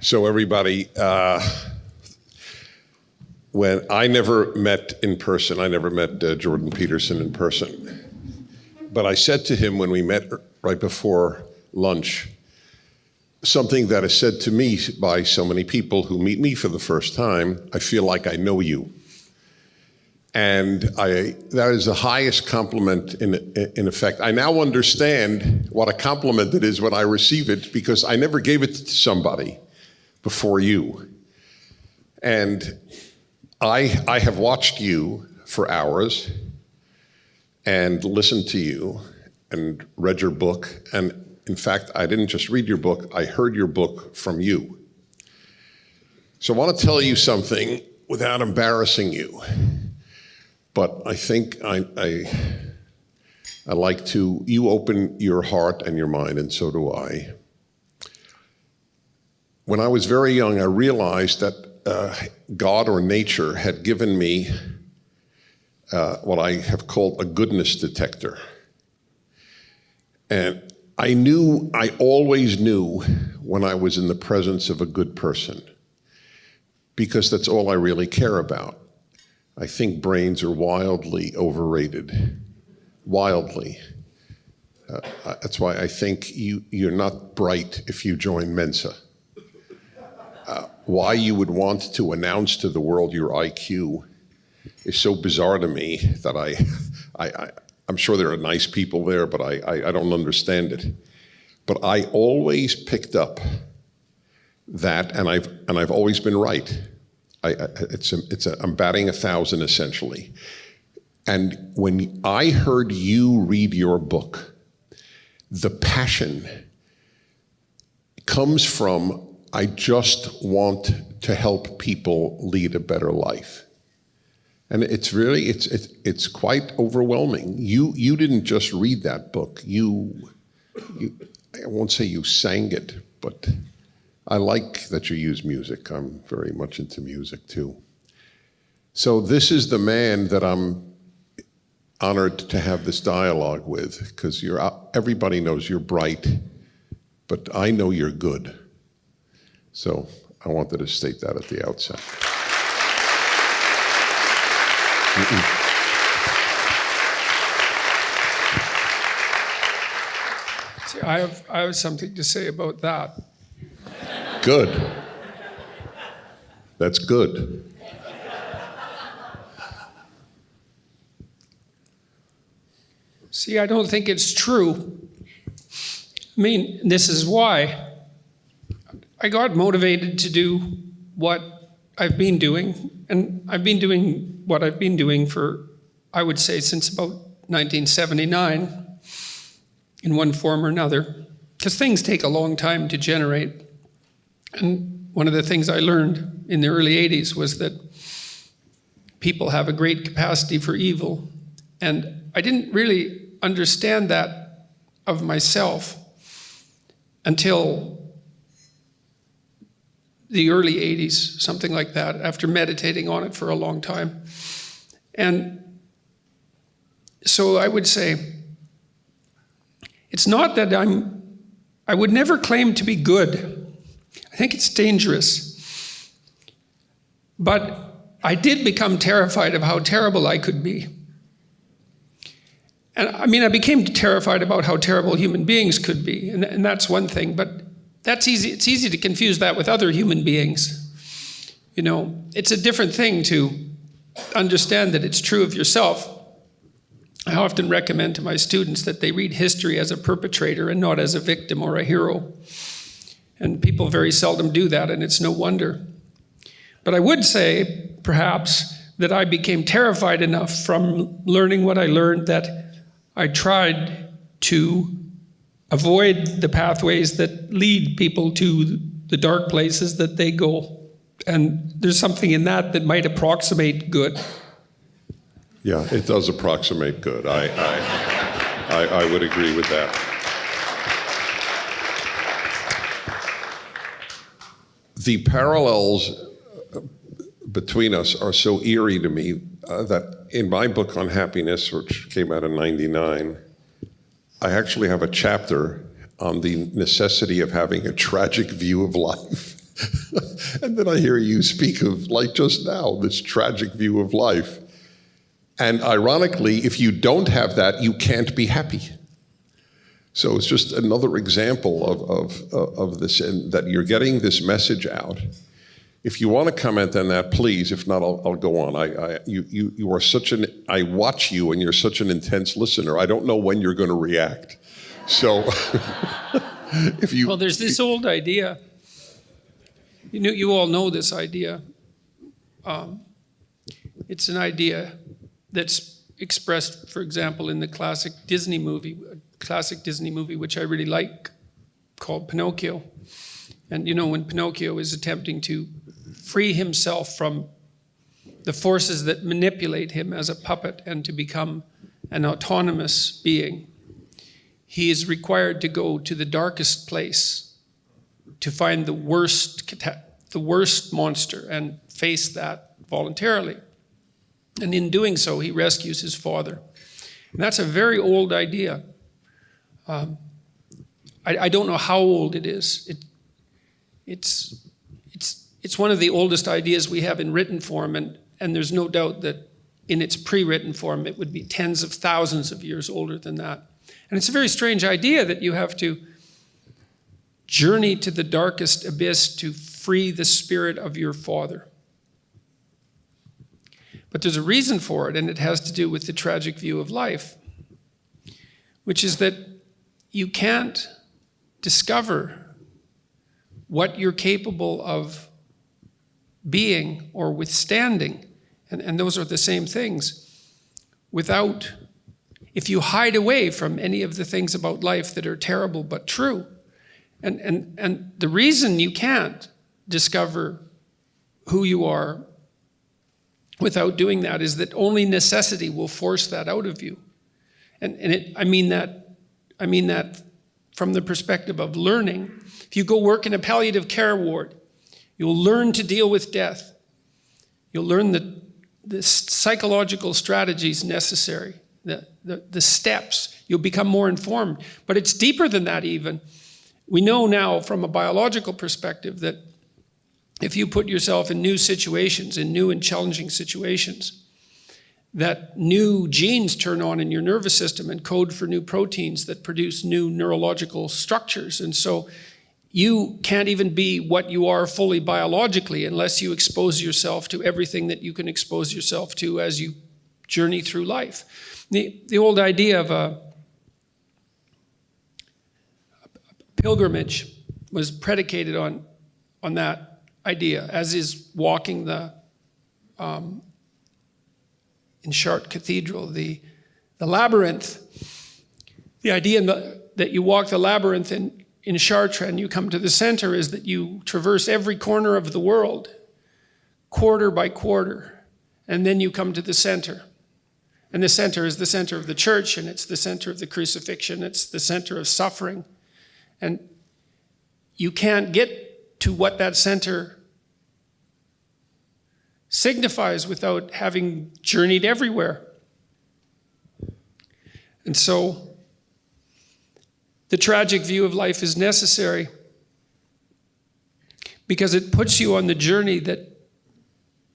So everybody, when I never met in person, I never met Jordan Peterson in person. But I said to him when we met right before lunch, something that is said to me by so many people who meet me for the first time: I feel like I know you. And that is the highest compliment in effect. I now understand what a compliment it is when I receive it, because I never gave it to somebody before you. And I have watched you for hours and listened to you and read your book. And in fact, I didn't just read your book, I heard your book from you. So I want to tell you something without embarrassing you. But I think I like to, you open your heart and your mind, and so do I. When I was very young, I realized that God or nature had given me what I have called a goodness detector. And I always knew when I was in the presence of a good person, because that's all I really care about. I think brains are wildly overrated, wildly. That's why I think you're not bright if you join Mensa. Why you would want to announce to the world your IQ is so bizarre to me that I'm sure there are nice people there, but I don't understand it. But I always picked up that, and I've always been right. I'm batting 1,000 essentially. And when I heard you read your book, the passion comes from, I just want to help people lead a better life. And it's really, it's quite overwhelming. You didn't just read that book. I won't say you sang it, but I like that you use music. I'm very much into music too. So this is the man that I'm honored to have this dialogue with, because everybody knows you're bright, but I know you're good. So I wanted to state that at the outset. See, I have something to say about that. Good. That's good. See, I don't think it's true. I mean, this is why. I got motivated to do what I've been doing, and I've been doing what I've been doing for, I would say, since about 1979, in one form or another, because things take a long time to generate. And one of the things I learned in the early 80s was that people have a great capacity for evil. And I didn't really understand that of myself until the early 80s, something like that, after meditating on it for a long time. And so I would say, it's not that I would never claim to be good. I think it's dangerous. But I did become terrified of how terrible I could be. And I mean, I became terrified about how terrible human beings could be, and that's one thing, but that's easy. It's easy to confuse that with other human beings. You know, it's a different thing to understand that it's true of yourself. I often recommend to my students that they read history as a perpetrator and not as a victim or a hero. And people very seldom do that, and it's no wonder. But I would say, perhaps, that I became terrified enough from learning what I learned that I tried to avoid the pathways that lead people to the dark places that they go. And there's something in that might approximate good. Yeah, it does approximate good. I would agree with that. The parallels between us are so eerie to me that in my book on happiness, which came out in '99, I actually have a chapter on the necessity of having a tragic view of life. And then I hear you speak of, like just now, this tragic view of life. And ironically, if you don't have that, you can't be happy. So it's just another example of this, and that you're getting this message out. If you want to comment on that, please. If not, I'll go on. You are such an, I watch you and you're such an intense listener. I don't know when you're going to react. So if you... Well, there's this old idea. You all know this idea. It's an idea that's expressed, for example, in the classic Disney movie, which I really like, called Pinocchio. And when Pinocchio is attempting to free himself from the forces that manipulate him as a puppet and to become an autonomous being, he is required to go to the darkest place to find the worst monster and face that voluntarily. And in doing so, he rescues his father. And that's a very old idea. I don't know how old it is. It's one of the oldest ideas we have in written form, and there's no doubt that in its pre-written form, it would be tens of thousands of years older than that. And it's a very strange idea that you have to journey to the darkest abyss to free the spirit of your father. But there's a reason for it, and it has to do with the tragic view of life, which is that you can't discover what you're capable of being or withstanding, and those are the same things, if you hide away from any of the things about life that are terrible but true. And the reason you can't discover who you are without doing that is that only necessity will force that out of you. I mean that from the perspective of learning. If you go work in a palliative care ward, you'll learn to deal with death. You'll learn the psychological strategies necessary, the steps. You'll become more informed. But it's deeper than that even. We know now from a biological perspective that if you put yourself in new situations, in new and challenging situations, that new genes turn on in your nervous system and code for new proteins that produce new neurological structures. And so you can't even be what you are fully biologically unless you expose yourself to everything that you can expose yourself to as you journey through life. The old idea of a pilgrimage was predicated on that idea, as is walking in Chartres Cathedral, the labyrinth. The idea that you walk the labyrinth in Chartres and you come to the center is that you traverse every corner of the world, quarter by quarter, and then you come to the center. And the center is the center of the church, and it's the center of the crucifixion, it's the center of suffering. And you can't get to what that center signifies without having journeyed everywhere. And so the tragic view of life is necessary because it puts you on the journey that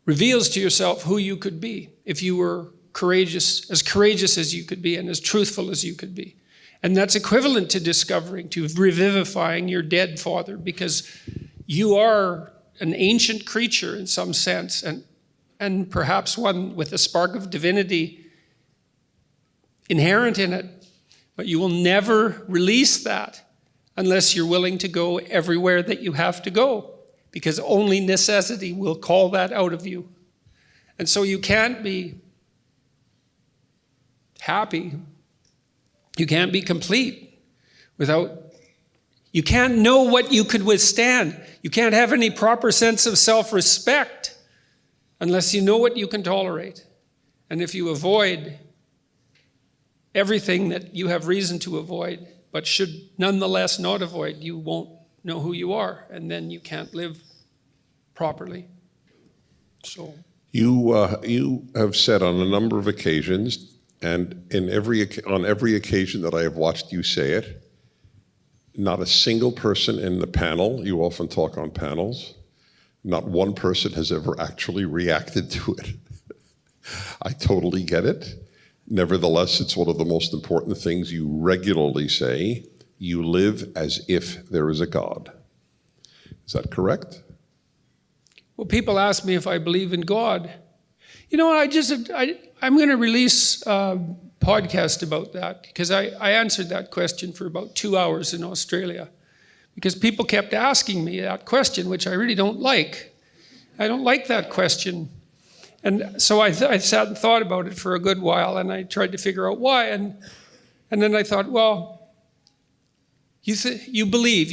reveals to yourself who you could be if you were courageous as you could be and as truthful as you could be. And that's equivalent to discovering, to revivifying your dead father, because you are an ancient creature in some sense, and perhaps one with a spark of divinity inherent in it. But you will never release that unless you're willing to go everywhere that you have to go, because only necessity will call that out of you. And so you can't be happy. You can't be complete you can't know what you could withstand. You can't have any proper sense of self-respect unless you know what you can tolerate. And if you avoid everything that you have reason to avoid, but should nonetheless not avoid, you won't know who you are, and then you can't live properly. So you have said on a number of occasions, and on every occasion that I have watched you say it, Not a single person in the panel, you often talk on panels, not one person has ever actually reacted to it. I totally get it. Nevertheless, it's one of the most important things you regularly say. You live as if there is a God. Is that correct? Well, people ask me if I believe in God. You know, I'm going to release a podcast about that because I answered that question for about 2 hours in Australia because people kept asking me that question, which I really don't like. I don't like that question. And so I sat and thought about it for a good while, and I tried to figure out why. And then I thought, well, you believe.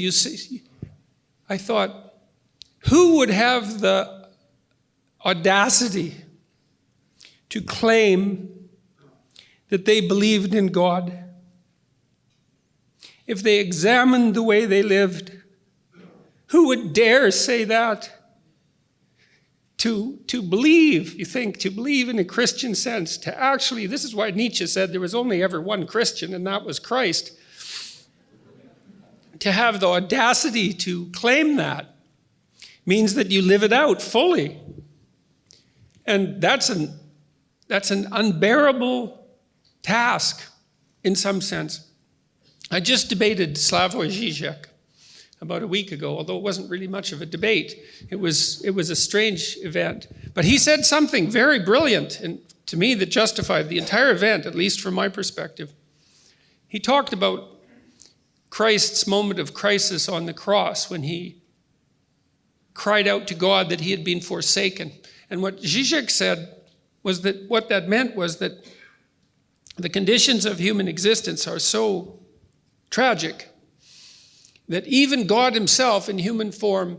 I thought, who would have the audacity to claim that they believed in God if they examined the way they lived? Who would dare say that? To believe, you think, to believe in a Christian sense, to actually, this is why Nietzsche said there was only ever one Christian, and that was Christ. To have the audacity to claim that means that you live it out fully. And that's an unbearable task in some sense. I just debated Slavoj Žižek about a week ago, although it wasn't really much of a debate. It was a strange event. But he said something very brilliant, and to me that justified the entire event, at least from my perspective. He talked about Christ's moment of crisis on the cross when he cried out to God that he had been forsaken. And what Žižek said was that what that meant was that the conditions of human existence are so tragic that even God himself in human form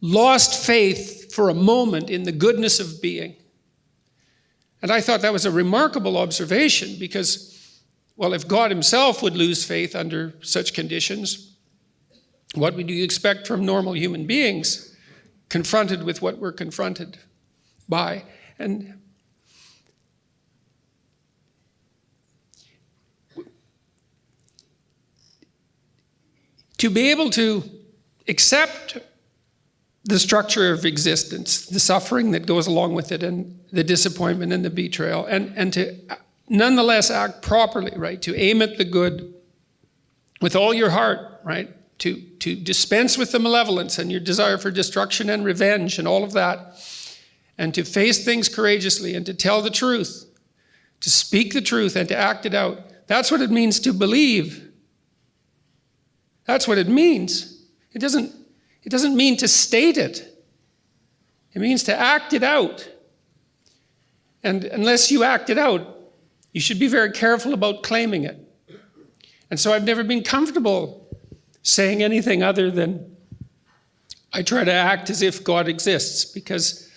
lost faith for a moment in the goodness of being. And I thought that was a remarkable observation because, well, if God himself would lose faith under such conditions, what would you expect from normal human beings confronted with what we're confronted by? And to be able to accept the structure of existence, the suffering that goes along with it, and the disappointment and the betrayal, and to nonetheless act properly, right? To aim at the good with all your heart, right? To dispense with the malevolence and your desire for destruction and revenge and all of that, and to face things courageously and to tell the truth, to speak the truth and to act it out. That's what it means to believe. That's what it means. It doesn't mean to state it. It means to act it out. And unless you act it out, you should be very careful about claiming it. And so I've never been comfortable saying anything other than I try to act as if God exists, because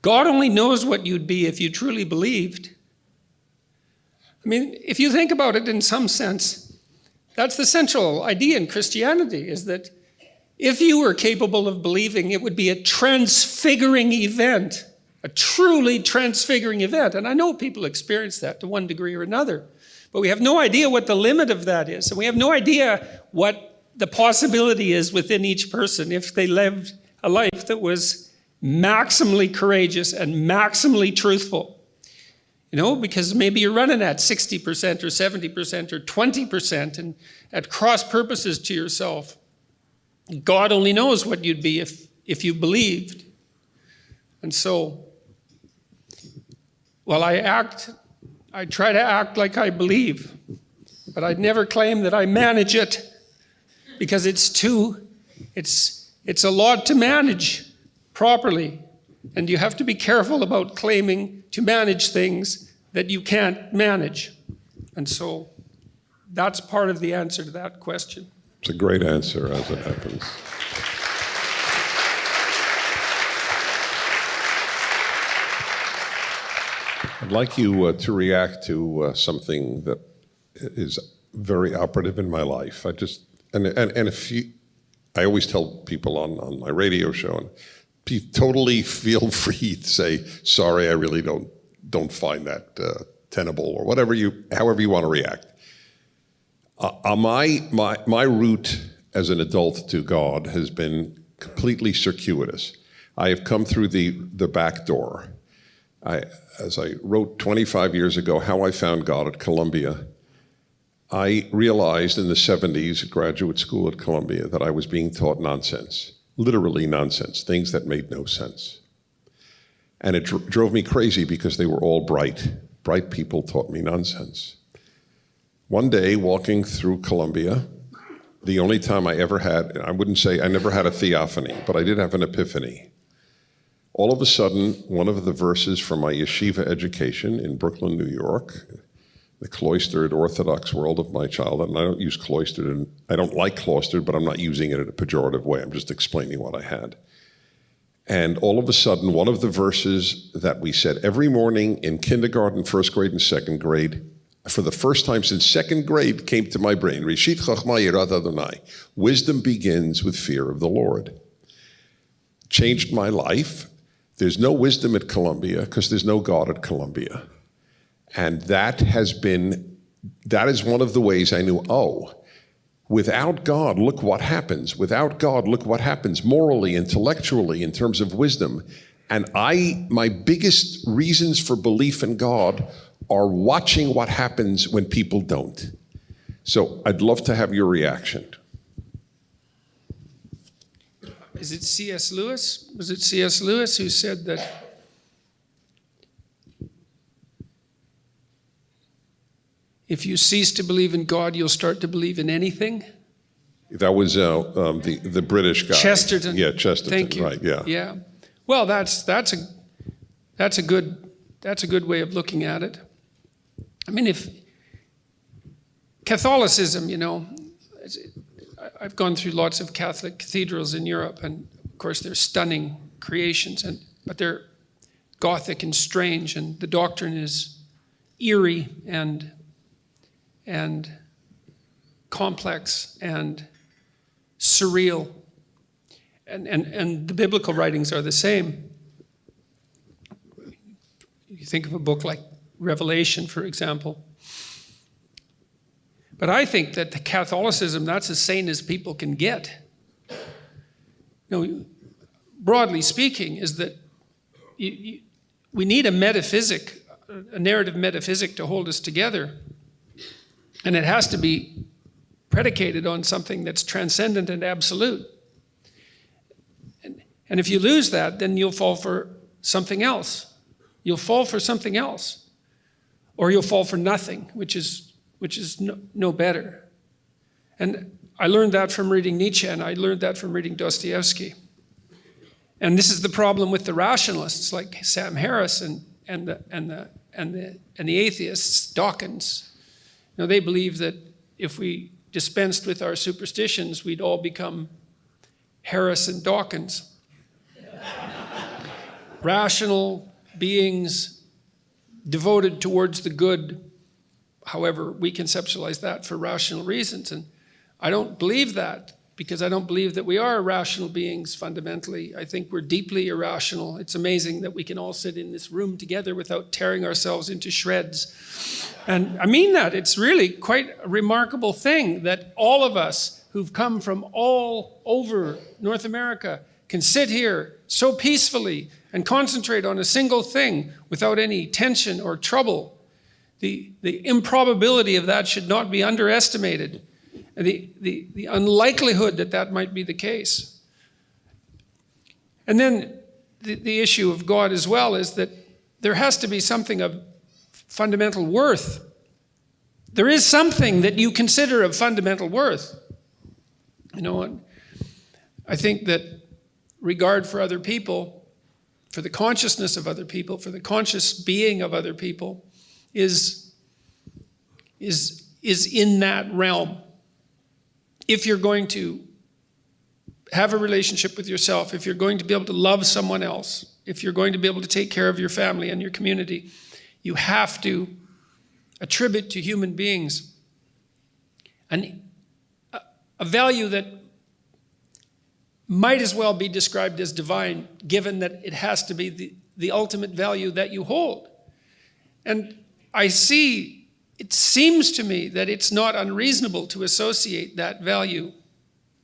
God only knows what you'd be if you truly believed. I mean, if you think about it in some sense, that's the central idea in Christianity, is that if you were capable of believing, it would be a transfiguring event, a truly transfiguring event. And I know people experience that to one degree or another, but we have no idea what the limit of that is. And we have no idea what the possibility is within each person if they lived a life that was maximally courageous and maximally truthful. You know, because maybe you're running at 60% or 70% or 20% and at cross purposes to yourself. God only knows what you'd be if you believed. And so, well, I try to act like I believe, but I'd never claim that I manage it, because it's a lot to manage properly. And you have to be careful about claiming to manage things that you can't manage. And so that's part of the answer to that question. It's a great answer, as it happens. I'd like you to react to something that is very operative in my life. I always tell people on my radio show, and totally feel free to say, sorry, I really don't find that tenable, or however you want to react. My route as an adult to God has been completely circuitous. I have come through the back door. As I wrote 25 years ago, How I Found God at Columbia, I realized in the 70s at graduate school at Columbia that I was being taught nonsense, literally nonsense, things that made no sense. And it drove me crazy because they were all bright. Bright people taught me nonsense. One day, walking through Columbia, the only time I ever had, I wouldn't say I never had a theophany, but I did have an epiphany. All of a sudden, one of the verses from my yeshiva education in Brooklyn, New York, the cloistered Orthodox world of my childhood, and I don't use cloistered, and I don't like cloistered, but I'm not using it in a pejorative way. I'm just explaining what I had. And all of a sudden, one of the verses that we said every morning in kindergarten, first grade, and second grade, for the first time since second grade, came to my brain. Reshit Chachma Yirat Adonai. Wisdom begins with fear of the Lord. Changed my life. There's no wisdom at Columbia because there's no God at Columbia. And that is one of the ways I knew, without God, look what happens. Without God, look what happens morally, intellectually, in terms of wisdom. And my biggest reasons for belief in God are watching what happens when people don't. So I'd love to have your reaction. Is it C.S. Lewis? Was it C.S. Lewis who said that if you cease to believe in God, you'll start to believe in anything? That was the British guy. Chesterton. Yeah, Chesterton. Thank you. Right. Yeah. Yeah. Well, that's a good way of looking at it. I mean, if Catholicism, I've gone through lots of Catholic cathedrals in Europe, and of course they're stunning creations, but they're Gothic and strange, and the doctrine is eerie and complex and surreal, and the biblical writings are the same. You think of a book like Revelation, for example. But I think that the Catholicism, that's as sane as people can get. Broadly speaking, is that we need a metaphysic, a narrative metaphysic to hold us together. And it has to be predicated on something that's transcendent and absolute. And if you lose that, then you'll fall for something else. You'll fall for something else. Or you'll fall for nothing, which is no better. And I learned that from reading Nietzsche, and I learned that from reading Dostoevsky. And this is the problem with the rationalists like Sam Harris and the atheists, Dawkins. They believe that if we dispensed with our superstitions, we'd all become Harris and Dawkins. Rational beings devoted towards the good, however we conceptualize that for rational reasons. And I don't believe that, because I don't believe that we are rational beings fundamentally. I think we're deeply irrational. It's amazing that we can all sit in this room together without tearing ourselves into shreds. And I mean that. It's really quite a remarkable thing that all of us who've come from all over North America can sit here so peacefully and concentrate on a single thing without any tension or trouble. The improbability of that should not be underestimated. The unlikelihood that might be the case. And then the issue of God as well is that there has to be something of fundamental worth. There is something that you consider of fundamental worth. I think that regard for other people, for the consciousness of other people, for the conscious being of other people, is in that realm. If you're going to have a relationship with yourself, if you're going to be able to love someone else, if you're going to be able to take care of your family and your community, you have to attribute to human beings a value that might as well be described as divine, given that it has to be the ultimate value that you hold. And I see it seems to me that it's not unreasonable to associate that value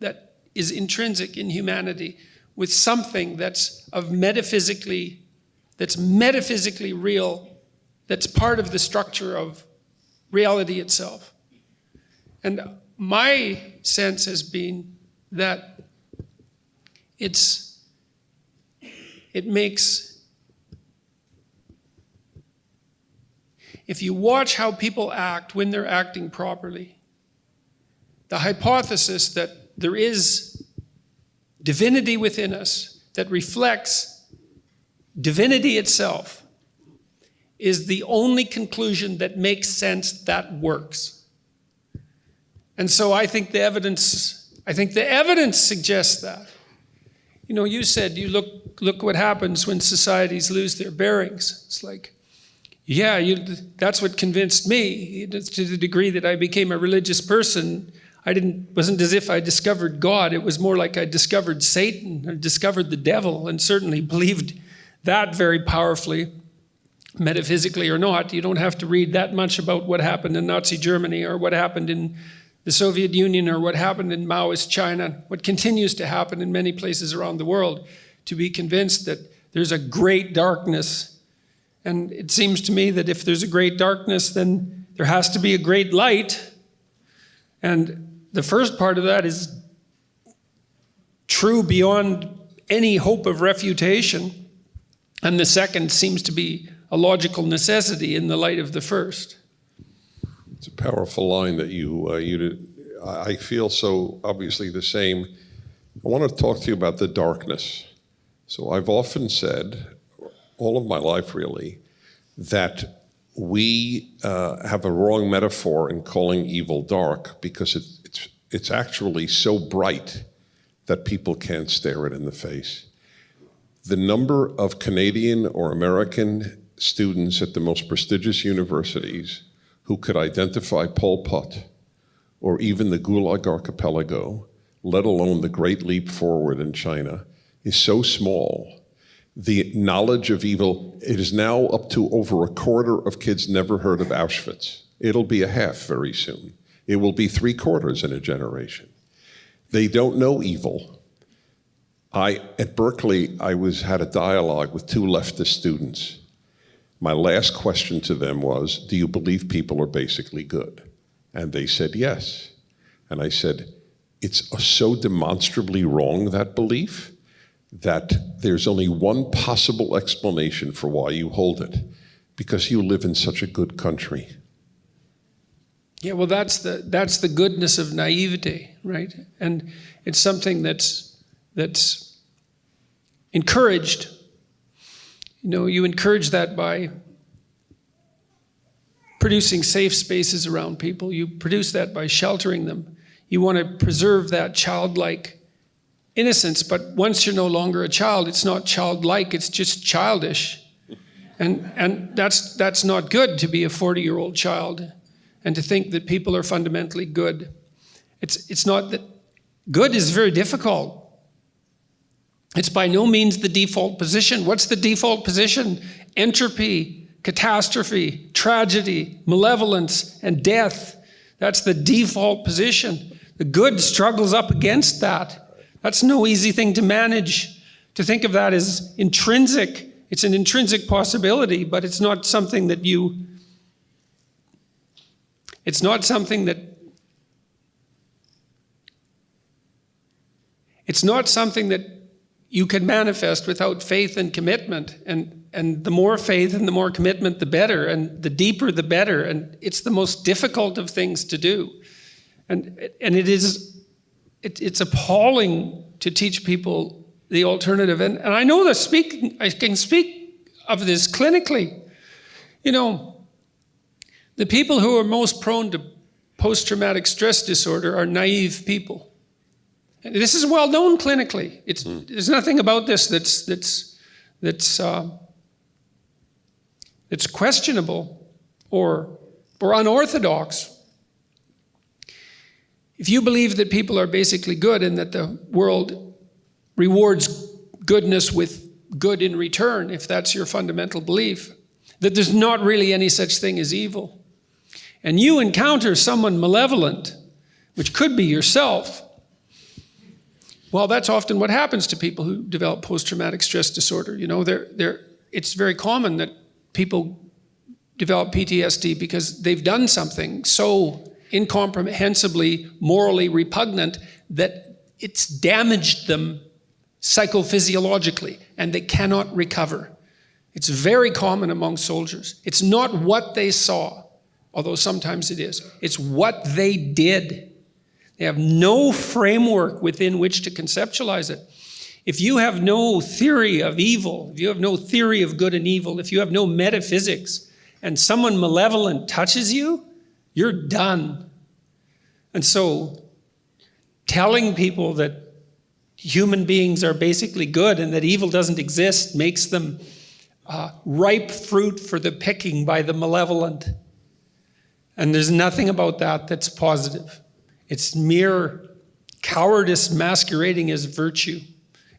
that is intrinsic in humanity with something that's metaphysically real, that's part of the structure of reality itself. And my sense has been that it makes, if you watch how people act when they're acting properly, the hypothesis that there is divinity within us that reflects divinity itself is the only conclusion that makes sense, that works. And so I think the evidence suggests that. You know, you said, you look what happens when societies lose their bearings. It's like, yeah, that's what convinced me. To the degree that I became a religious person, wasn't as if I discovered God. It was more like I discovered Satan, or discovered the devil, and certainly believed that very powerfully, metaphysically or not. You don't have to read that much about what happened in Nazi Germany, or what happened in the Soviet Union, or what happened in Maoist China, what continues to happen in many places around the world, to be convinced that there's a great darkness. And it seems to me that if there's a great darkness, then there has to be a great light. And the first part of that is true beyond any hope of refutation. And the second seems to be a logical necessity in the light of the first. It's a powerful line that you did. I feel so obviously the same. I want to talk to you about the darkness. So I've often said, all of my life really, that we have a wrong metaphor in calling evil dark, because it's actually so bright that people can't stare it in the face. The number of Canadian or American students at the most prestigious universities who could identify Pol Pot or even the Gulag Archipelago, let alone the Great Leap Forward in China, is so small. The knowledge of evil, it is now up to over a quarter of kids never heard of Auschwitz. It'll be a half very soon. It will be 3/4 in a generation. They don't know evil. At Berkeley, I had a dialogue with 2 leftist students. My last question to them was, do you believe people are basically good? And they said yes. And I said, it's so demonstrably wrong, that belief, that there's only one possible explanation for why you hold it, because you live in such a good country. Yeah, well, that's the goodness of naivety, right? And it's something that's encouraged. You know, you encourage that by producing safe spaces around people. You produce that by sheltering them. You want to preserve that childlike innocence, but once you're no longer a child, it's not childlike, it's just childish. And that's not good, to be a 40-year-old child and to think that people are fundamentally good. It's not that good is very difficult. It's by no means the default position. What's the default position? Entropy, catastrophe, tragedy, malevolence, and death. That's the default position. The good struggles up against that. That's no easy thing to manage. To think of that as intrinsic. It's an intrinsic possibility, but it's not something that you can manifest without faith and commitment. And the more faith and the more commitment, the better. And the deeper, the better. And it's the most difficult of things to do. And it's appalling to teach people the alternative. And I know that I can speak of this clinically. You know, the people who are most prone to post-traumatic stress disorder are naive people. And this is well known clinically. There's nothing about this that's questionable or unorthodox. If you believe that people are basically good and that the world rewards goodness with good in return, if that's your fundamental belief, that there's not really any such thing as evil, and you encounter someone malevolent, which could be yourself, well, that's often what happens to people who develop post-traumatic stress disorder. You know, it's very common that people develop PTSD because they've done something so incomprehensibly morally repugnant that it's damaged them psychophysiologically, and they cannot recover. It's very common among soldiers. It's not what they saw, although sometimes it is. It's what they did. They have no framework within which to conceptualize it. If you have no theory of evil, if you have no theory of good and evil, if you have no metaphysics, and someone malevolent touches you, you're done. And so, telling people that human beings are basically good and that evil doesn't exist makes them ripe fruit for the picking by the malevolent. And there's nothing about that that's positive. It's mere cowardice masquerading as virtue.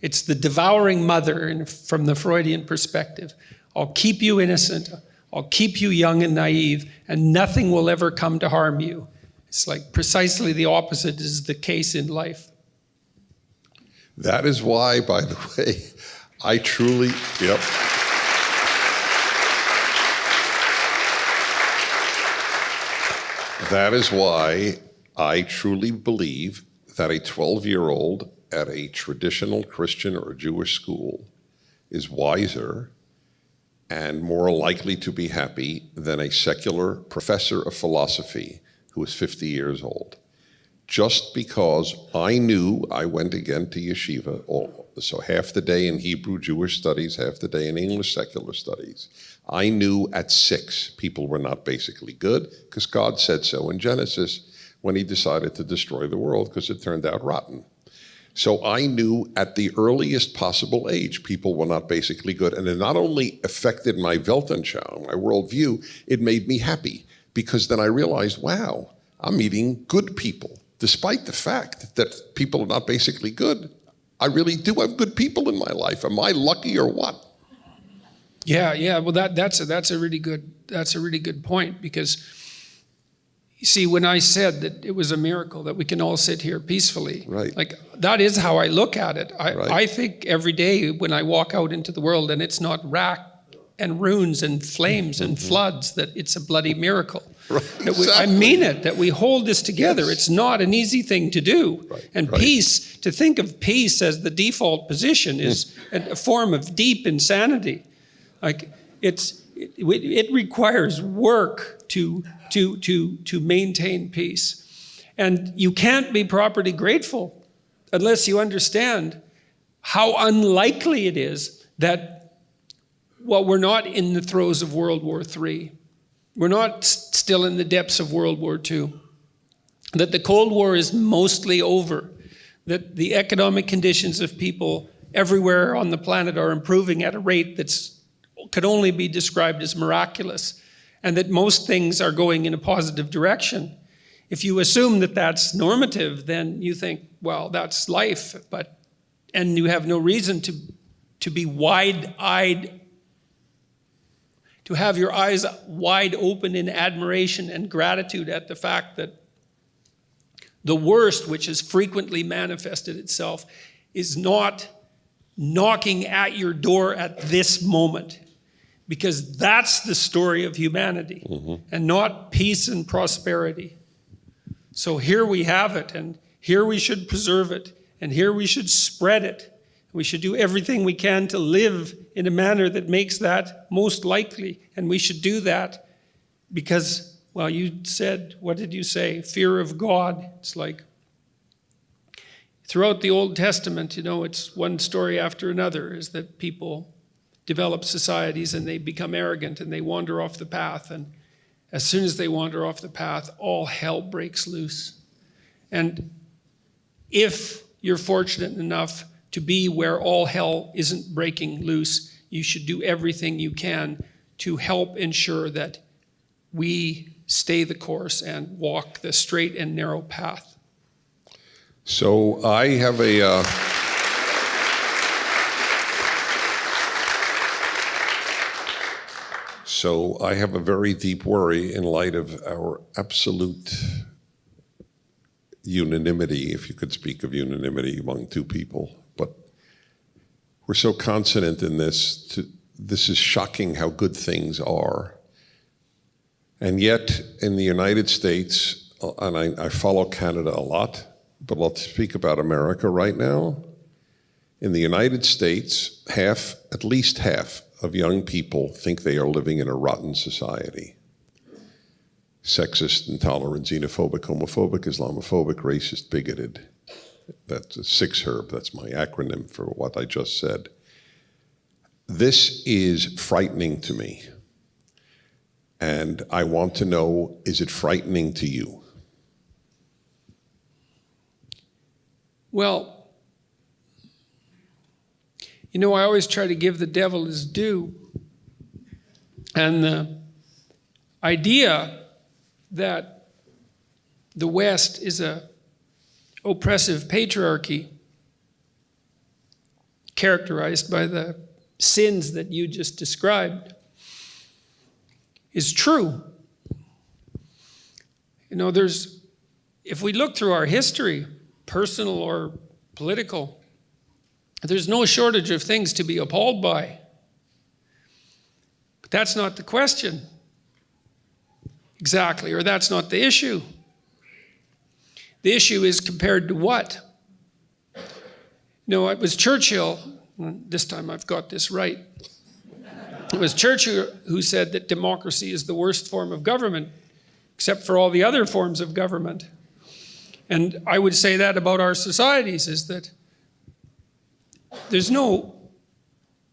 It's the devouring mother from the Freudian perspective. I'll keep you innocent, I'll keep you young and naive, and nothing will ever come to harm you. It's like precisely the opposite is the case in life. That is why, by the way, I truly, yep. That is why I truly believe that a 12-year-old at a traditional Christian or Jewish school is wiser and more likely to be happy than a secular professor of philosophy who is 50 years old. Just because I knew, I went again to yeshiva, so half the day in Hebrew Jewish studies, half the day in English secular studies. I knew at 6 people were not basically good because God said so in Genesis when he decided to destroy the world because it turned out rotten. So I knew at the earliest possible age people were not basically good. And it not only affected my Weltanschauung, my worldview, it made me happy because then I realized, wow, I'm meeting good people. Despite the fact that people are not basically good, I really do have good people in my life. Am I lucky or what? Yeah. Well, that's a really good point because, you see, when I said that it was a miracle that we can all sit here peacefully, right. Like that is how I look at it. Right. I think every day when I walk out into the world and it's not rack and ruins and flames and floods, that it's a bloody miracle. Right. Exactly. I mean it, that we hold this together. Yes. It's not an easy thing to do. Right. And right. Peace, to think of peace as the default position is a form of deep insanity. Like it requires work to maintain peace. And you can't be properly grateful unless you understand how unlikely it is that, well, we're not in the throes of World War III. We're not still in the depths of World War II. That the Cold War is mostly over. That the economic conditions of people everywhere on the planet are improving at a rate that's could only be described as miraculous, and that most things are going in a positive direction. If you assume that that's normative, then you think, well, that's life, and you have no reason to be wide-eyed, to have your eyes wide open in admiration and gratitude at the fact that the worst, which has frequently manifested itself, is not knocking at your door at this moment. Because that's the story of humanity, and not peace and prosperity. So here we have it, and here we should preserve it, and here we should spread it. We should do everything we can to live in a manner that makes that most likely, and we should do that because, well, you said, what did you say? Fear of God. It's like, throughout the Old Testament, it's one story after another, is that people develop societies and they become arrogant and they wander off the path. And as soon as they wander off the path, all hell breaks loose. And if you're fortunate enough to be where all hell isn't breaking loose, you should do everything you can to help ensure that we stay the course and walk the straight and narrow path. So I have a... So I have a very deep worry in light of our absolute unanimity, if you could speak of unanimity among two people. But we're so consonant in this. This is shocking how good things are. And yet, in the United States, and I follow Canada a lot, but I'll speak about America right now. In the United States, at least half of young people think they are living in a rotten society. Sexist, intolerant, xenophobic, homophobic, Islamophobic, racist, bigoted. That's a 6HERB, that's my acronym for what I just said. This is frightening to me. And I want to know, is it frightening to you? Well, you know, I always try to give the devil his due. And the idea that the West is a oppressive patriarchy characterized by the sins that you just described is true. You know, if we look through our history, personal or political, there's no shortage of things to be appalled by. But that's not the question. Exactly, or that's not the issue. The issue is compared to what? No, it was Churchill, this time I've got this right. It was Churchill who said that democracy is the worst form of government, except for all the other forms of government. And I would say that about our societies, is that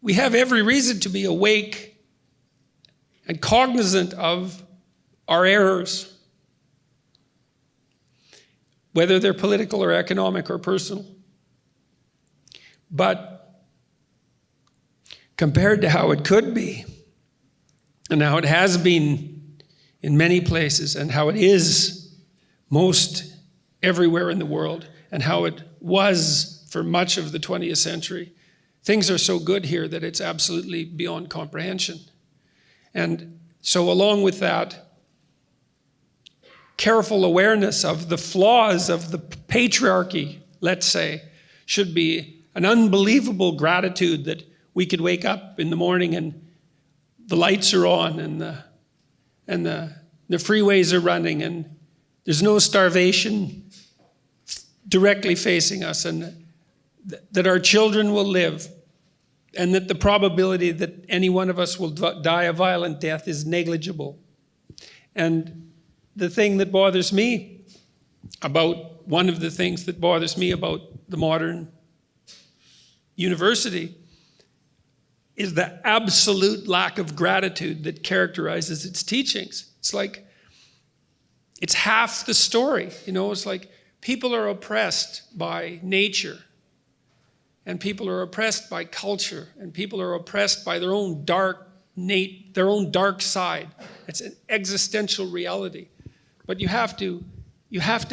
we have every reason to be awake and cognizant of our errors, whether they're political or economic or personal. But compared to how it could be, and how it has been in many places, and how it is most everywhere in the world, and how it was for much of the 20th century, things are so good here that it's absolutely beyond comprehension. And so along with that, careful awareness of the flaws of the patriarchy, let's say, should be an unbelievable gratitude that we could wake up in the morning and the lights are on and the freeways are running and there's no starvation directly facing us, and that our children will live, and that the probability that any one of us will die a violent death is negligible. And the thing that bothers me about, one of the things that bothers me about the modern university is the absolute lack of gratitude that characterizes its teachings. It's like, it's half the story, you know, it's like people are oppressed by nature, and people are oppressed by culture, and people are oppressed by their own dark side. It's an existential reality. But you have to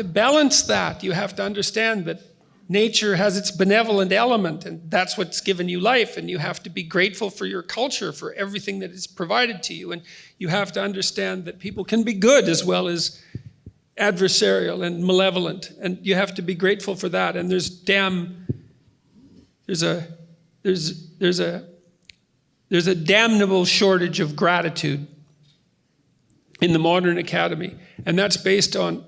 balance that. You have to understand that nature has its benevolent element, and that's what's given you life, and you have to be grateful for your culture, for everything that is provided to you. And you have to understand that people can be good as well as adversarial and malevolent, and you have to be grateful for that. And there's a damnable shortage of gratitude in the modern academy, and that's based on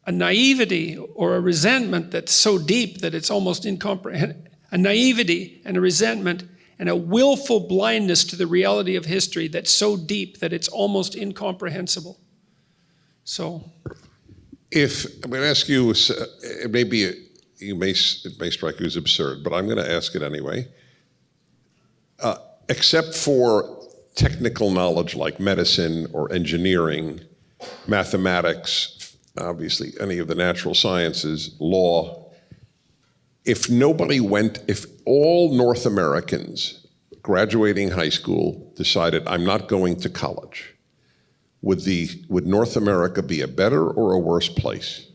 a naivety or a resentment that's so deep that it's almost incomprehensible. A naivety and a resentment and a willful blindness to the reality of history that's so deep that it's almost incomprehensible. So, I'm going to ask you, it may strike you as absurd, but I'm going to ask it anyway. Except for technical knowledge like medicine or engineering, mathematics, obviously any of the natural sciences, law, if all North Americans graduating high school decided, I'm not going to college, would North America be a better or a worse place?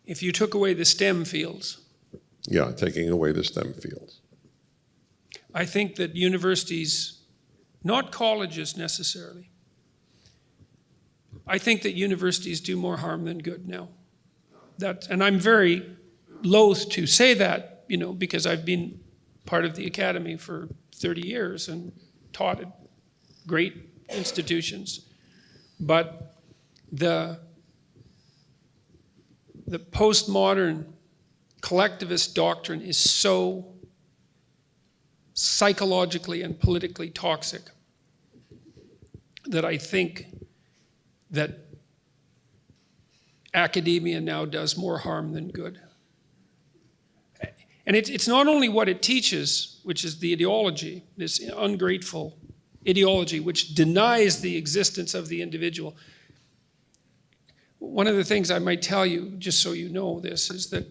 if you took away the STEM fields. Yeah, taking away the STEM fields. I think that universities, not colleges necessarily, I think that universities do more harm than good now. And I'm very loath to say that, because I've been part of the academy for 30 years and taught at great institutions. But the postmodern collectivist doctrine is so psychologically and politically toxic that I think that academia now does more harm than good. And it's not only what it teaches, which is the ideology, this ungrateful ideology which denies the existence of the individual. One of the things I might tell you, just so you know this, is that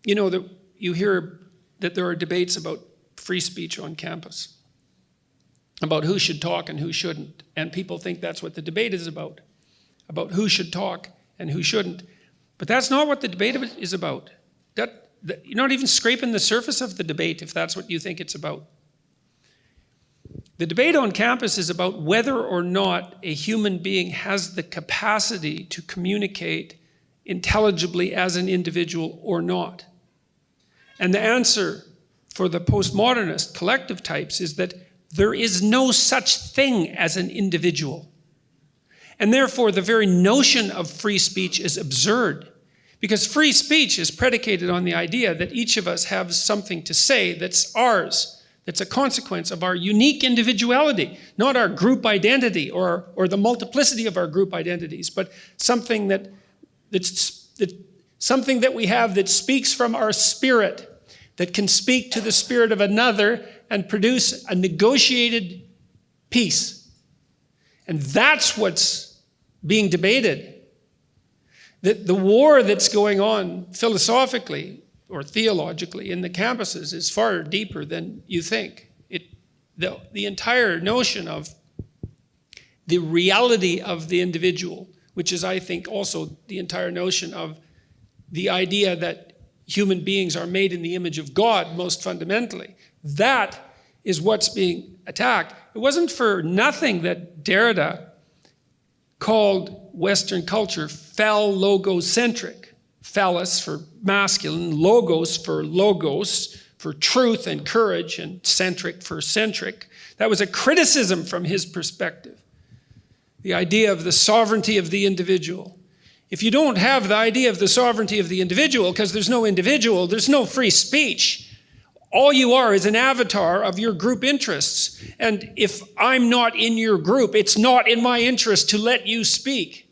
that you hear that there are debates about free speech on campus, about who should talk and who shouldn't. And people think that's what the debate is about who should talk and who shouldn't. But that's not what the debate is about. You're not even scraping the surface of the debate if that's what you think it's about. The debate on campus is about whether or not a human being has the capacity to communicate intelligibly as an individual or not. And the answer for the postmodernist collective types is that there is no such thing as an individual. And therefore, the very notion of free speech is absurd, because free speech is predicated on the idea that each of us has something to say that's ours, that's a consequence of our unique individuality, not our group identity or the multiplicity of our group identities, but something something that we have that speaks from our spirit, that can speak to the spirit of another and produce a negotiated peace. And that's what's being debated. The war that's going on philosophically or theologically in the campuses is far deeper than you think. The entire notion of the reality of the individual, which is, I think, also the entire notion of the idea that human beings are made in the image of God, most fundamentally. That is what's being attacked. It wasn't for nothing that Derrida called Western culture phallogocentric. Phallus for masculine, logos, for truth and courage, and centric for centric. That was a criticism from his perspective. The idea of the sovereignty of the individual. If you don't have the idea of the sovereignty of the individual, because there's no individual, there's no free speech. All you are is an avatar of your group interests. And if I'm not in your group, it's not in my interest to let you speak.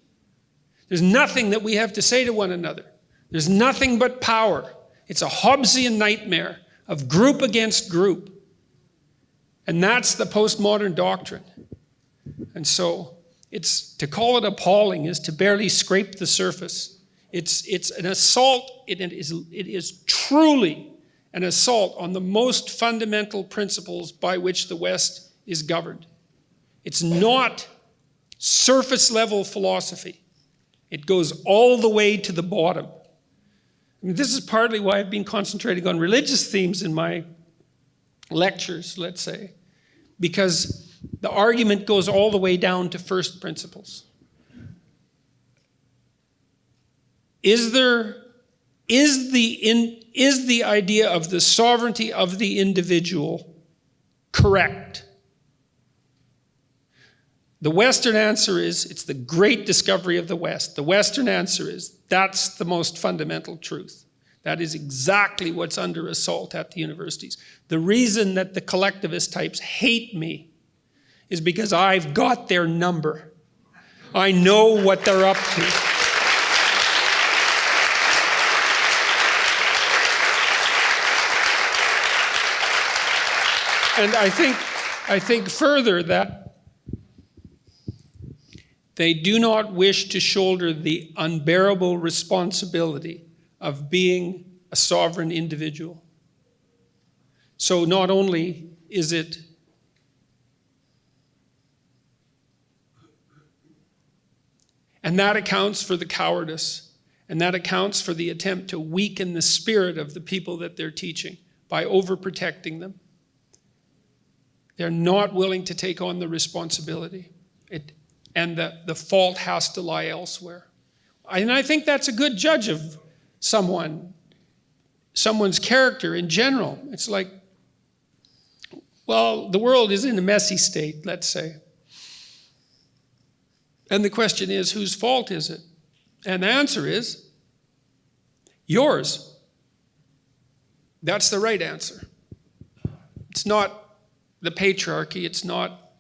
There's nothing that we have to say to one another. There's nothing but power. It's a Hobbesian nightmare of group against group. And that's the postmodern doctrine. And so to call it appalling is to barely scrape the surface. It's an assault. It is truly an assault on the most fundamental principles by which the West is governed. It's not surface level philosophy. It goes all the way to the bottom. I mean, this is partly why I've been concentrating on religious themes in my lectures, let's say, because the argument goes all the way down to first principles. Is the idea of the sovereignty of the individual correct? The Western answer is, it's the great discovery of the West. The Western answer is, that's the most fundamental truth. That is exactly what's under assault at the universities. The reason that the collectivist types hate me is because I've got their number. I know what they're up to. And I think further that they do not wish to shoulder the unbearable responsibility of being a sovereign individual. So not only is it and that accounts for the cowardice And that accounts for the attempt to weaken the spirit of the people that they're teaching by overprotecting them. They're not willing to take on the responsibility. And the fault has to lie elsewhere. And I think that's a good judge of someone's character in general. It's like, well, the world is in a messy state, let's say. And the question is, whose fault is it? And the answer is, yours. That's the right answer. It's not the patriarchy, it's not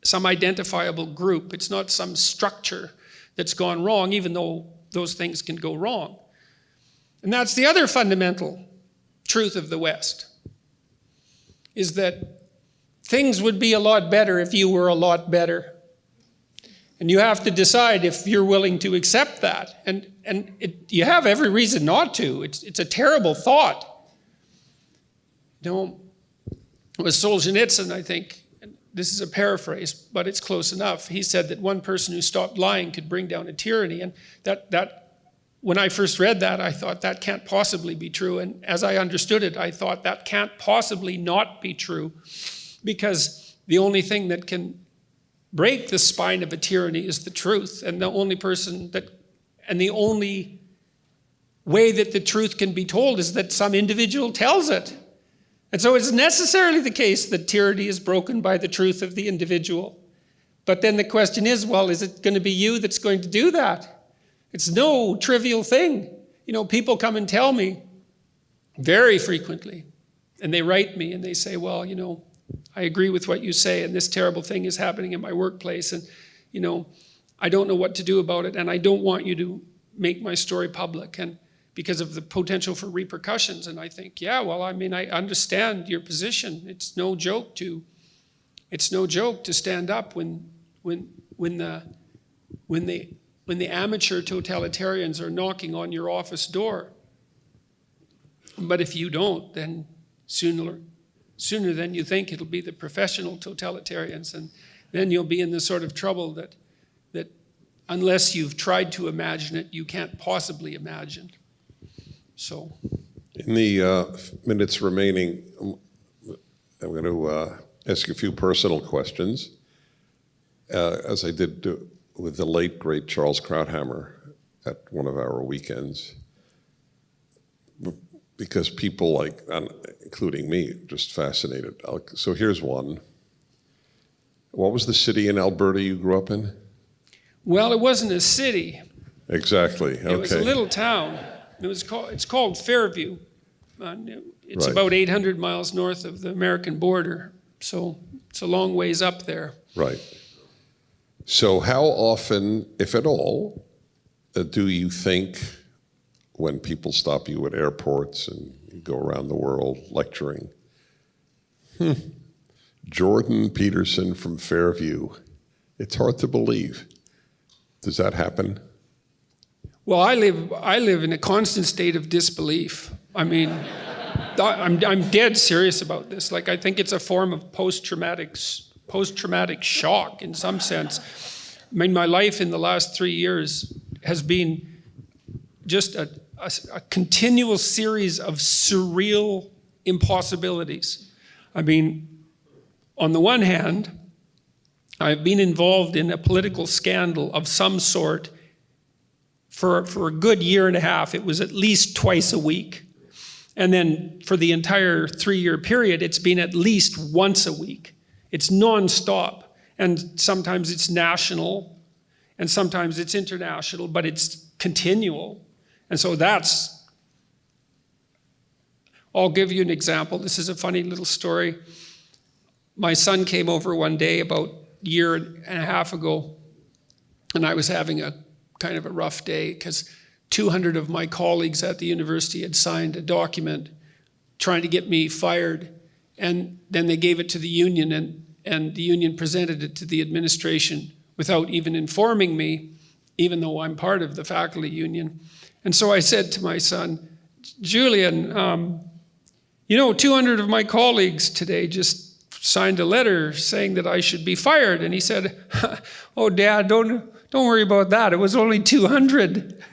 some identifiable group, it's not some structure that's gone wrong, even though those things can go wrong. And that's the other fundamental truth of the West, is that things would be a lot better if you were a lot better. And you have to decide if you're willing to accept that. And you have every reason not to. It's a terrible thought. You know, it was Solzhenitsyn, I think, and this is a paraphrase, but it's close enough. He said that one person who stopped lying could bring down a tyranny. And that when I first read that, I thought that can't possibly be true. And as I understood it, I thought that can't possibly not be true, because the only thing that can break the spine of a tyranny is the truth. And the only way that the truth can be told is that some individual tells it. And so it's necessarily the case that tyranny is broken by the truth of the individual. But then the question is, well, is it going to be you that's going to do that? It's no trivial thing. You know, people come and tell me very frequently, and they write me and they say, well, you know, I agree with what you say, and this terrible thing is happening in my workplace, and, you know, I don't know what to do about it, and I don't want you to make my story public, and because of the potential for repercussions. And I think, yeah, well, I mean, I understand your position. It's no joke to stand up when the amateur totalitarians are knocking on your office door. But if you don't, then sooner than you think, it'll be the professional totalitarians, and then you'll be in the sort of trouble that unless you've tried to imagine it, you can't possibly imagine. So, in the minutes remaining, I'm going to ask a few personal questions, as I did with the late, great Charles Krauthammer at one of our weekends, because people, like, including me, just fascinated. So here's one. What was the city in Alberta you grew up in? Well, it wasn't a city. Exactly. Okay. It was a little town. It's called Fairview. It's Right. about 800 miles north of the American border, so it's a long ways up there. Right. So how often, if at all, do you think, when people stop you at airports and you go around the world lecturing, Jordan Peterson from Fairview, it's hard to believe. Does that happen? Well, I live in a constant state of disbelief. I mean, I'm dead serious about this. Like, I think it's a form of post-traumatic shock in some sense. I mean, my life in the last 3 years has been just a continual series of surreal impossibilities. I mean, on the one hand, I've been involved in a political scandal of some sort for a good year and a half. It was at least twice a week. And then for the entire 3-year period, it's been at least once a week. It's nonstop. And sometimes it's national, and sometimes it's international, but it's continual. And so I'll give you an example. This is a funny little story. My son came over one day about a year and a half ago, and I was having a kind of a rough day because 200 of my colleagues at the university had signed a document trying to get me fired, and then they gave it to the union, and the union presented it to the administration without even informing me, even though I'm part of the faculty union. And so I said to my son, Julian, 200 of my colleagues today just signed a letter saying that I should be fired. And he said, oh, Dad, don't worry about that. It was only 200.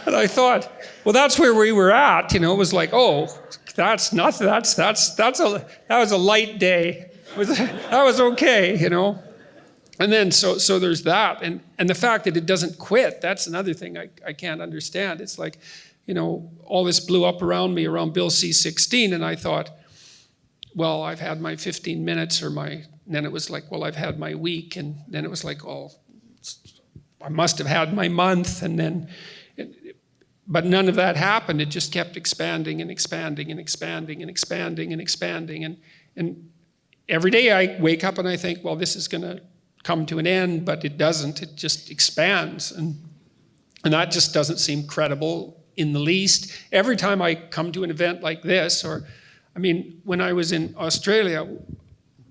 And I thought, well, that's where we were at. It was like, oh, that's nothing. That was a light day. That was okay. And then so there's that, and the fact that it doesn't quit. That's another thing I can't understand. It's like, all this blew up around me around Bill C-16, and I thought, well, I've had my 15 minutes, and then it was like, well, I've had my week, and then it was like, oh, I must have had my month, and then, but none of that happened. It just kept expanding and expanding and expanding and expanding and expanding, and every day I wake up and I think, well, this is going to come to an end, but it doesn't. It just expands, and that just doesn't seem credible in the least. Every time I come to an event like this, when I was in Australia,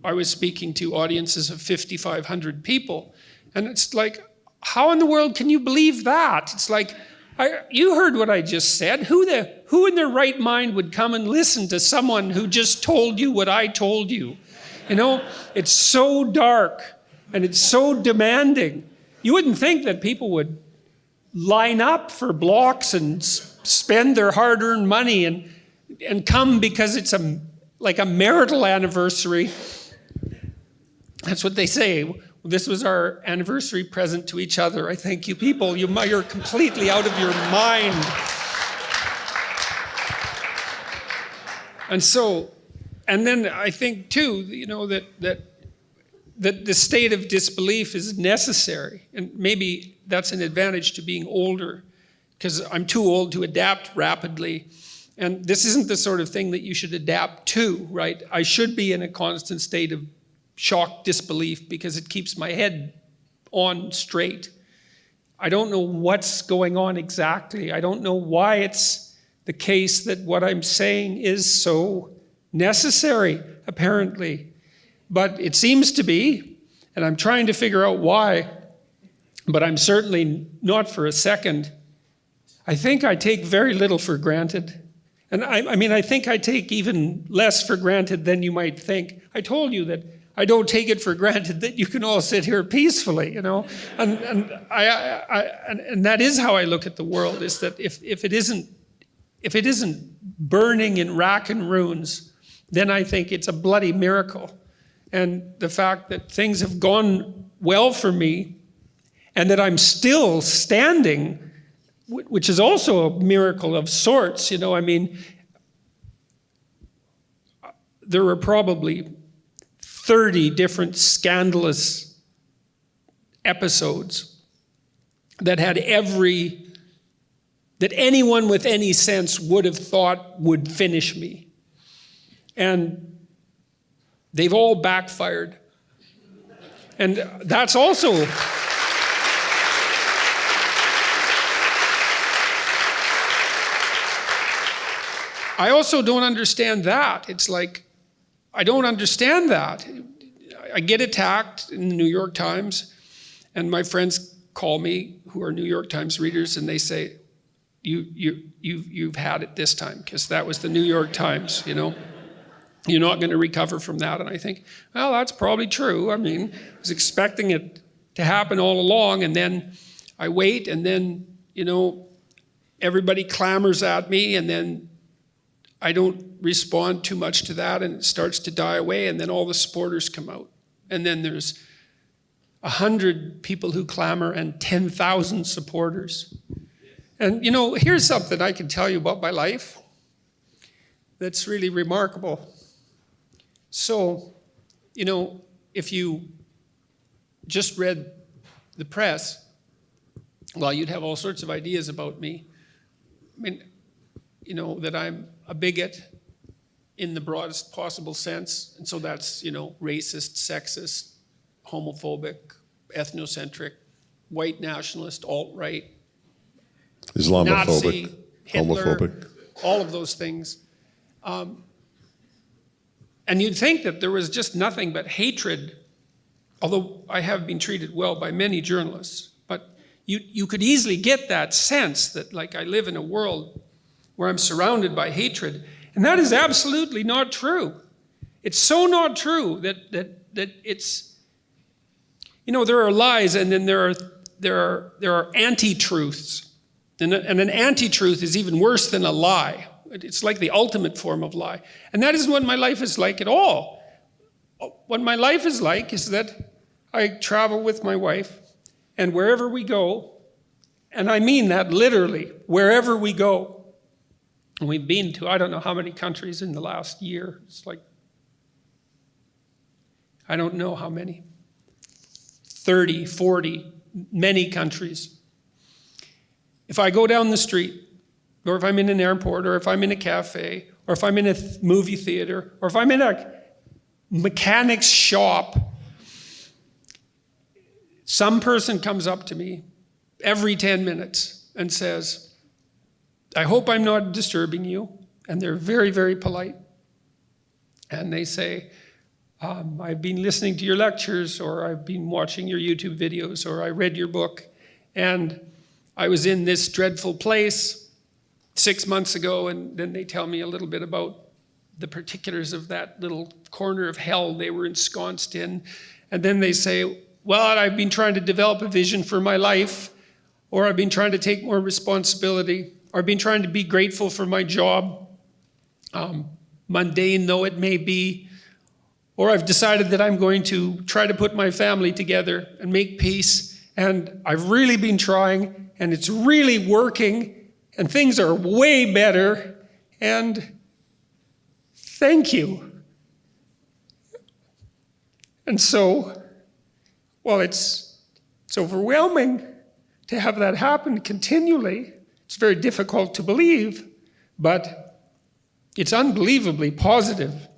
I was speaking to audiences of 5,500 people, and it's like, how in the world can you believe that? It's like, you heard what I just said. Who in their right mind would come and listen to someone who just told you what I told you? It's so dark, and it's so demanding. You wouldn't think that people would line up for blocks and spend their hard-earned money and come because it's like a marital anniversary. That's what they say. Well, this was our anniversary present to each other. I think you people, you're completely out of your mind. And then I think too, that the state of disbelief is necessary. And maybe that's an advantage to being older, because I'm too old to adapt rapidly. And this isn't the sort of thing that you should adapt to, right? I should be in a constant state of shock disbelief because it keeps my head on straight. I don't know what's going on exactly. I don't know why it's the case that what I'm saying is so necessary, apparently. But it seems to be, and I'm trying to figure out why, but I'm certainly not for a second. I think I take very little for granted. And I think I take even less for granted than you might think. I told you that I don't take it for granted that you can all sit here peacefully, and that is how I look at the world, is that if it isn't burning in rack and ruins, then I think it's a bloody miracle. And the fact that things have gone well for me and that I'm still standing, which is also a miracle of sorts. There were probably 30 different scandalous episodes that anyone with any sense would have thought would finish me. And they've all backfired. And that's also... I also don't understand that. It's like, I don't understand that. I get attacked in the New York Times, and my friends call me who are New York Times readers, and they say, you've had it this time, because that was the New York Times, You're not going to recover from that. And I think, well, that's probably true. I was expecting it to happen all along, and then I wait, and then, everybody clamors at me, and then I don't respond too much to that, and it starts to die away, and then all the supporters come out. And then there's 100 people who clamor and 10,000 supporters. And, here's something I can tell you about my life that's really remarkable. So, if you just read the press, well, you'd have all sorts of ideas about me. That I'm a bigot in the broadest possible sense. And so that's, racist, sexist, homophobic, ethnocentric, white nationalist, alt-right, Islamophobic, Nazi, Hitler, homophobic. All of those things. And you'd think that there was just nothing but hatred, although I have been treated well by many journalists. But you could easily get that sense that, like, I live in a world where I'm surrounded by hatred. And that is absolutely not true. It's so not true that it's, there are lies, and then there are anti-truths. And an anti-truth is even worse than a lie. It's like the ultimate form of lie. And that isn't what my life is like at all. What my life is like is that I travel with my wife, and wherever we go, and I mean that literally, wherever we go, and we've been to I don't know how many countries in the last year. It's like, I don't know how many. 30, 40, many countries. If I go down the street, or if I'm in an airport, or if I'm in a cafe, or if I'm in a movie theater, or if I'm in a mechanic's shop, some person comes up to me every 10 minutes and says, I hope I'm not disturbing you. And they're very, very polite. And they say, I've been listening to your lectures, or I've been watching your YouTube videos, or I read your book, and I was in this dreadful place 6 months ago, and then they tell me a little bit about the particulars of that little corner of hell they were ensconced in. And then they say, well, I've been trying to develop a vision for my life, or I've been trying to take more responsibility, or I've been trying to be grateful for my job, mundane though it may be, or I've decided that I'm going to try to put my family together and make peace, and I've really been trying, and it's really working, and things are way better, and thank you. And so, well, it's overwhelming to have that happen continually. It's very difficult to believe, but it's unbelievably positive.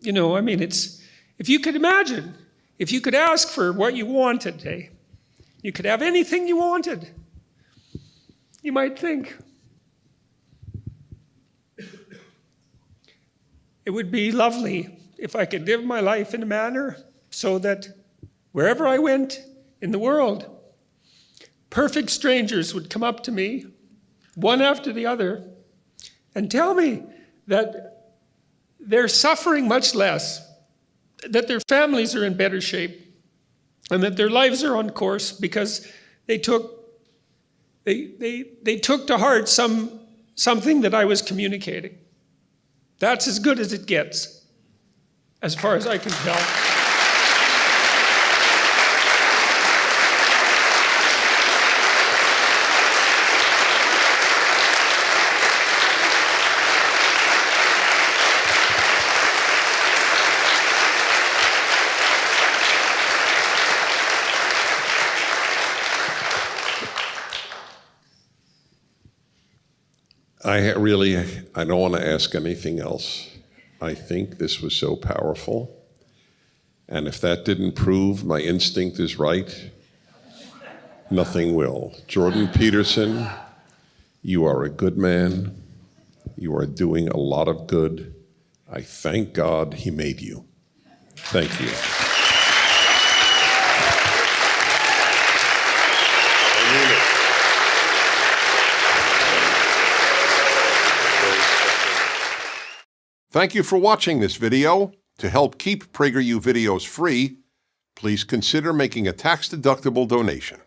You know, I mean, if you could imagine, if you could ask for what you wanted, eh? You could have anything you wanted. You might think, it would be lovely if I could live my life in a manner so that wherever I went in the world, perfect strangers would come up to me, one after the other, and tell me that they're suffering much less, that their families are in better shape, and that their lives are on course because they took to heart something that I was communicating. That's as good as it gets, as far as I can tell. I don't want to ask anything else. I think this was so powerful. And if that didn't prove my instinct is right, nothing will. Jordan Peterson, you are a good man. You are doing a lot of good. I thank God he made you. Thank you. Thank you for watching this video. To help keep PragerU videos free, please consider making a tax-deductible donation.